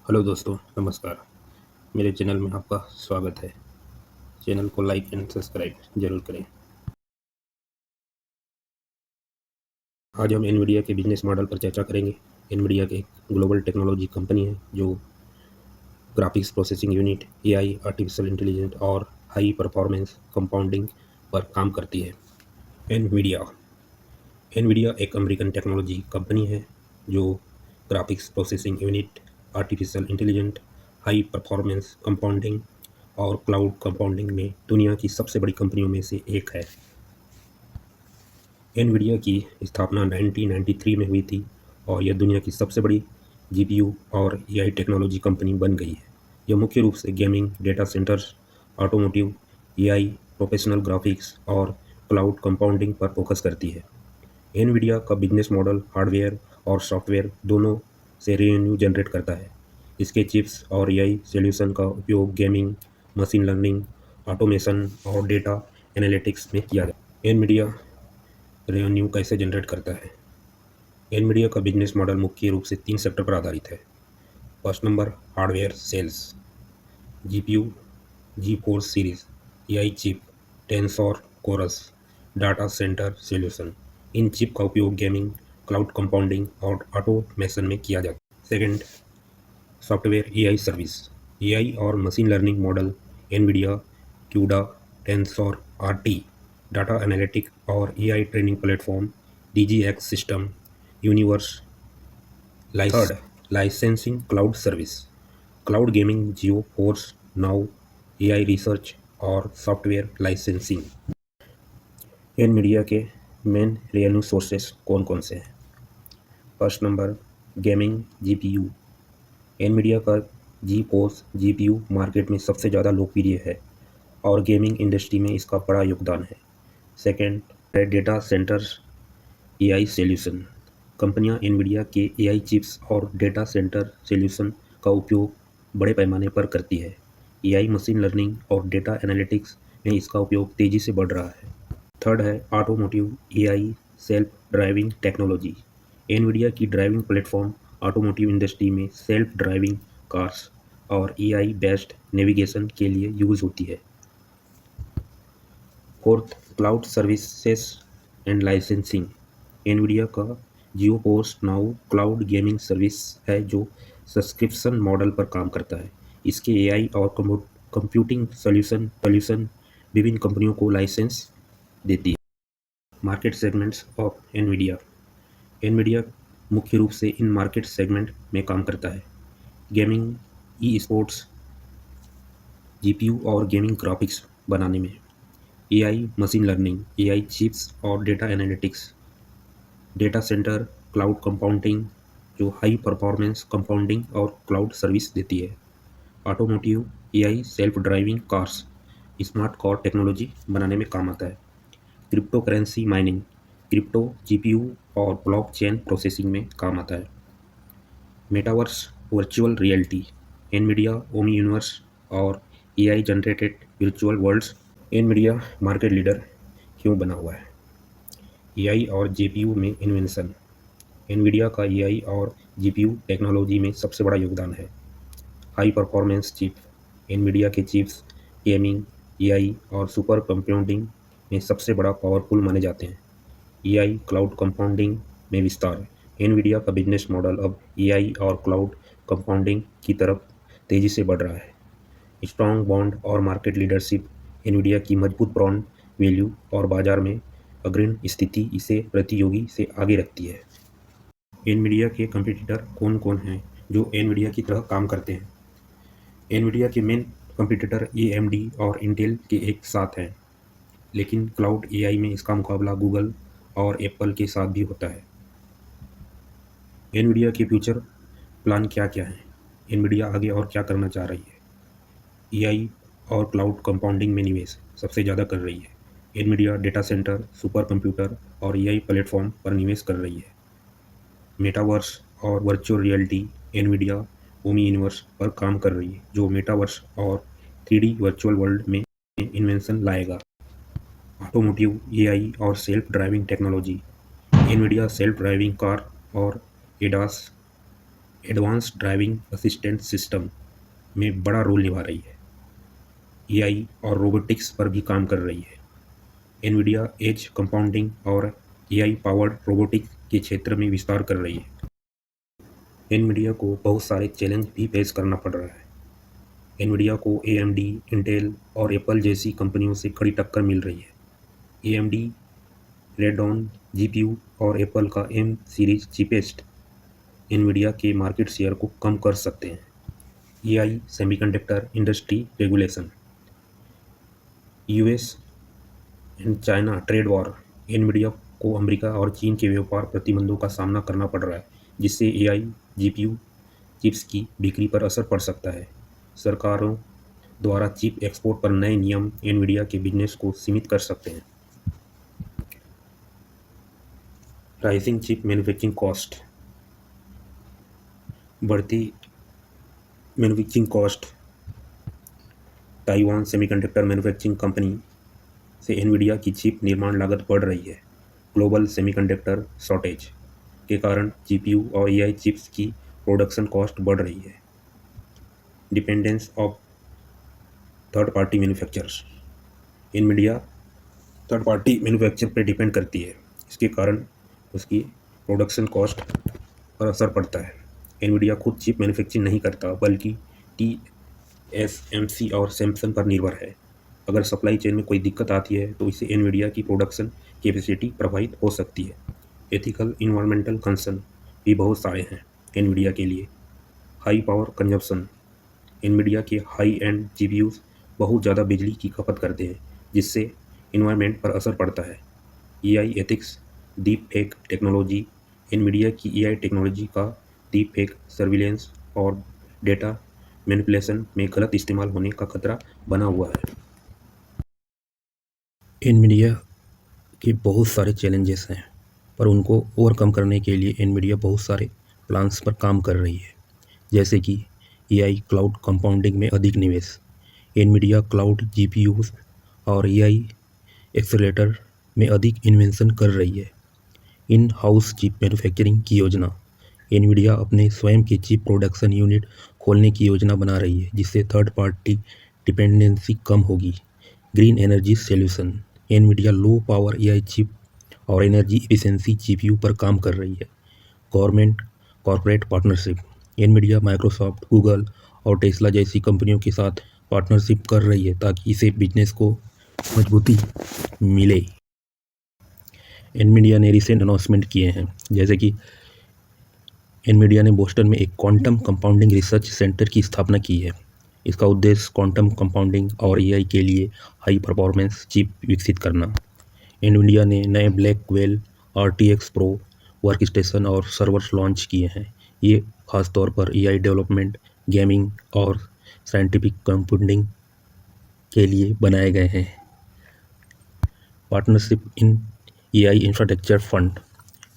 Hello दोस्तों, नमस्कार। मेरे चैनल में आपका स्वागत है। चैनल को लाइक एंड सब्सक्राइब जरूर करें। आज हम एनवीडिया के बिजनेस मॉडल पर चर्चा करेंगे। एनवीडिया एक ग्लोबल टेक्नोलॉजी कंपनी है जो graphics processing unit, AI, artificial intelligence और हाई परफॉर्मेंस कंपाउंडिंग पर काम करती है। एनवीडिया एनवीडिया एक अमेरिकन टेक्नोलॉजी कंपनी है जो graphics processing unit, artificial intelligent, high performance compounding और क्लाउड कंपाउंडिंग में दुनिया की सबसे बड़ी कंपनियों में से एक है। एनवीडिया की स्थापना 1993 में हुई थी और यह दुनिया की सबसे बड़ी जीपीयू और एआई टेक्नोलॉजी कंपनी बन गई है। यह मुख्य रूप से gaming, data centres, automotive, AI, professional graphics और क्लाउड कंपाउंडिंग पर फोकस करती है। एनवीडिया का बिजनेस मॉडल हार्डवेयर और सॉफ्टवेयर दोनों से रेवेन्यू जनरेट करता है। इसके चिप्स और एआई सॉल्यूशन का उपयोग गेमिंग, मशीन लर्निंग, ऑटोमेशन और डेटा एनालिटिक्स में किया जाता है। एनवीडिया रेवेन्यू कैसे जनरेट करता है? एनवीडिया का बिजनेस मॉडल मुख्य रूप से 3 सेक्टर पर आधारित है। First number, hardware sales. GPU, GeForce series, AI chip, tensor, cores, data center solution. इन चिप का उपयोग गेमिंग, क्लाउड कंपाउंडिंग और ऑटोमेशन में किया जाता है। Second, software AI service. AI और machine learning model, Nvidia, CUDA, tensor, RT, data analytic और AI training platform, DGX system, universe. Third, licensing cloud service. Cloud gaming, GeForce now, AI research और software licensing. Nvidia के main revenue sources कौन कौन से हैं? First number, gaming GPU. Nvidia का जी force GPU market में सबसे ज़्यादा लोकप्रिय है और गेमिंग इंडस्ट्री में इसका बड़ा योगदान है। सेकेंड है डेटा सेंटर्स एआई सॉल्यूशन। कंपनियां एनवीडिया के एआई चिप्स और डेटा सेंटर सॉल्यूशन का उपयोग बड़े पैमाने पर करती है। एआई, मशीन लर्निंग और डेटा एनालिटिक्स में इसका उपयोग तेज़ी से बढ़ रहा है। थर्ड है automotive AI self driving technology. Nvidia की ड्राइविंग प्लेटफॉर्म ऑटोमोटिव इंडस्ट्री में सेल्फ ड्राइविंग कार्स और एआई बेस्ड नेविगेशन के लिए यूज़ होती है। Fourth, cloud services and licensing. Nvidia का जियोफोर्स नाउ क्लाउड गेमिंग सर्विस है जो सब्सक्रिप्शन मॉडल पर काम करता है। इसके एआई और कंप्यूटिंग सॉल्यूशन विभिन्न कंपनियों को लाइसेंस देती है। Market segments of Nvidia. Nvidia मुख्य रूप से इन मार्केट सेगमेंट में काम करता है। गेमिंग, ई स्पोर्ट्स, जीपीयू और गेमिंग ग्राफिक्स बनाने में। AI, machine learning, AI chips और data analytics. Data center, cloud compounding जो हाई परफॉर्मेंस कंपाउंडिंग और क्लाउड सर्विस देती है। Automotive, AI self driving cars, smart car technology बनाने में काम आता है। Cryptocurrency mining, crypto, GPU और ब्लॉकचेन प्रोसेसिंग में काम आता है। Metaverse, virtual reality, Nvidia Omniverse और AI generated virtual world's. Nvidia market leader क्यों बना हुआ है? एआई और जीपीयू में इन्वेंशन। एनवीडिया का एआई और जीपीयू टेक्नोलॉजी में सबसे बड़ा योगदान है। High performance chip. एनवीडिया के चिप्स गेमिंग, एआई और सुपर कंप्यूटिंग में सबसे बड़ा पावरफुल माने जाते हैं। एआई क्लाउड कंपाउंडिंग में विस्तार। एनवीडिया का बिजनेस मॉडल अब एआई और क्लाउड कंपाउंडिंग की तरफ तेज़ी से बढ़ रहा है। स्ट्रॉन्ग बॉन्ड और मार्केट लीडरशिप। एनवीडिया की मजबूत ब्रांड वैल्यू और बाजार में अग्रणी स्थिति इसे प्रतियोगी से आगे रखती है। एनवीडिया के कंपटीटर कौन कौन हैं जो एनवीडिया की तरह काम करते हैं? एनवीडिया के मेन कंपटीटर एएमडी और इंटेल के एक साथ हैं, लेकिन क्लाउड एआई में इसका मुकाबला गूगल और एप्पल के साथ भी होता है। एनवीडिया के फ्यूचर प्लान क्या क्या हैं? एनवीडिया आगे और क्या करना चाह रही है? एआई और क्लाउड कंपाउंडिंग में निवेश सबसे ज़्यादा कर रही है। Nvidia data center, supercomputer और एआई प्लेटफॉर्म पर निवेश कर रही है। मेटावर्स और virtual reality, Nvidia Omniverse पर काम कर रही है जो मेटावर्स और 3D वर्चुअल वर्ल्ड में इन्वेंशन लाएगा। ऑटोमोटिव, एआई और self driving technology. Nvidia self driving car और ADAS advance driving assistant system में बड़ा रोल निभा रही है। एआई और रोबोटिक्स पर भी काम कर रही है। एनवीडिया एज कंपाउंडिंग और एआई पावर्ड रोबोटिक्स के क्षेत्र में विस्तार कर रही है। एनवीडिया को बहुत सारे चैलेंज भी फेस करना पड़ रहा है। एनवीडिया को एएमडी, इंटेल और एप्पल जैसी कंपनियों से कड़ी टक्कर मिल रही है। एएमडी रेडॉन जीपीयू और एप्पल का एम सीरीज चिपेस्ट एनवीडिया के मार्केट शेयर को कम कर सकते हैं। AI semiconductor industry regulation, US and China trade war, Nvidia को अमेरिका और चीन के व्यापार प्रतिबंधों का सामना करना पड़ रहा है, जिससे एआई जीपीयू चिप्स की बिक्री पर असर पड़ सकता है। सरकारों द्वारा चिप एक्सपोर्ट पर नए नियम एनवीडिया के बिजनेस को सीमित कर सकते हैं। राइजिंग चिप मैन्युफैक्चरिंग कॉस्ट, बढ़ती manufacturing cost. Taiwan semiconductor manufacturing company से एनवीडिया की चिप निर्माण लागत बढ़ रही है। ग्लोबल सेमीकंडक्टर शॉर्टेज के कारण जीपीयू और एआई चिप्स की प्रोडक्शन कॉस्ट बढ़ रही है। Dependence of third party manufacturers, Nvidia third party manufacture पर डिपेंड करती है। इसके कारण उसकी प्रोडक्शन कॉस्ट पर असर पड़ता है। एनवीडिया खुद चिप मैन्युफैक्चरिंग नहीं करता, बल्कि टीएसएमसी और सैमसंग पर निर्भर है। अगर सप्लाई चेन में कोई दिक्कत आती है तो इससे एनवीडिया की प्रोडक्शन कैपेसिटी प्रभावित हो सकती है। एथिकल इन्वायरमेंटल कंसर्न भी बहुत सारे हैं एनवीडिया के लिए। हाई पावर कंजप्शन, एनवीडिया के हाई एंड जीपीयूज बहुत ज़्यादा बिजली की खपत करते हैं, जिससे इन्वायरमेंट पर असर पड़ता है। AI ethics, deep fake technology, Nvidia की एआई टेक्नोलॉजी का डीप फेक सर्विलेंस और डेटा मैनिपुलेशन में गलत इस्तेमाल होने का खतरा बना हुआ है। एनवीडिया के बहुत सारे चैलेंजेस हैं, पर उनको ओवरकम करने के लिए एनवीडिया बहुत सारे प्लान्स पर काम कर रही है, जैसे कि एआई क्लाउड कंपाउंडिंग में अधिक निवेश। एनवीडिया क्लाउड जीपीयूज और एआई एक्सेलेरेटर में अधिक इन्वेंशन कर रही है। इन हाउस चिप मैन्युफैक्चरिंग की योजना, एनवीडिया अपने स्वयं के चिप प्रोडक्शन यूनिट खोलने की योजना बना रही है, जिससे थर्ड पार्टी डिपेंडेंसी कम होगी। Green energy solution, Nvidia low power AI chip और एनर्जी एफिशिएंसी जीपीयू पर काम कर रही है। Government corporate partnership, Nvidia Microsoft, Google और टेस्ला जैसी कंपनियों के साथ पार्टनरशिप कर रही है ताकि इसे बिजनेस को मजबूती मिले। एनवीडिया ने रिसेंट अनाउंसमेंट किए हैं, जैसे कि एनवीडिया ने बोस्टन में एक क्वांटम कंपाउंडिंग रिसर्च सेंटर की स्थापना की है। इसका उद्देश्य क्वांटम कंपाउंडिंग और एआई के लिए हाई परफॉर्मेंस चिप विकसित करना। एनवीडिया ने नए ब्लैकवेल RTX प्रो वर्कस्टेशन और सर्वर्स लॉन्च किए हैं। ये खासतौर पर एआई डेवलपमेंट, गेमिंग और साइंटिफिक कंप्यूटिंग के लिए बनाए गए हैं। Partnership in AI infrastructure fund,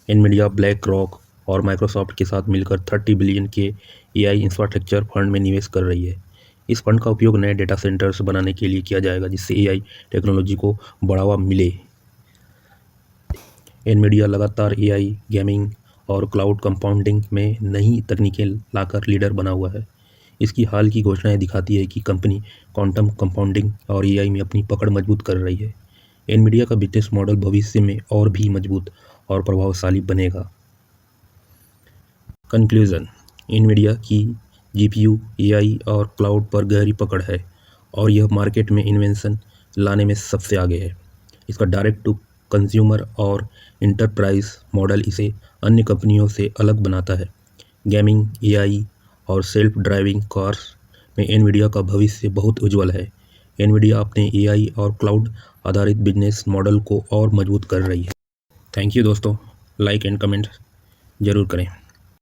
Nvidia, BlackRock और माइक्रोसॉफ्ट के साथ मिलकर 30 बिलियन के एआई इंफ्रास्ट्रक्चर फंड में निवेश कर रही है। इस फंड का उपयोग नए डेटा सेंटर्स बनाने के लिए किया जाएगा, जिससे एआई टेक्नोलॉजी को बढ़ावा मिले। एनवीडिया लगातार एआई, गेमिंग और क्लाउड कंपाउंडिंग में नई तकनीकें लाकर लीडर बना हुआ है। इसकी हाल की घोषणाएं दिखाती है कि कंपनी क्वांटम कंपाउंडिंग और एआई में अपनी पकड़ मजबूत कर रही है। एनवीडिया का बिजनेस मॉडल भविष्य में और भी मजबूत और प्रभावशाली बनेगा। कंक्लूजन, एनवीडिया की जीपीयू, एआई और क्लाउड पर गहरी पकड़ है और यह मार्केट में इन्वेंशन लाने में सबसे आगे है। इसका डायरेक्ट टू कंज्यूमर और इंटरप्राइज मॉडल इसे अन्य कंपनियों से अलग बनाता है। गेमिंग, एआई और सेल्फ ड्राइविंग कार्स में एनवीडिया का भविष्य बहुत उज्जवल है। एनवीडिया अपने एआई और क्लाउड आधारित बिजनेस मॉडल को और मजबूत कर रही है। थैंक यू दोस्तों, लाइक एंड कमेंट ज़रूर करें।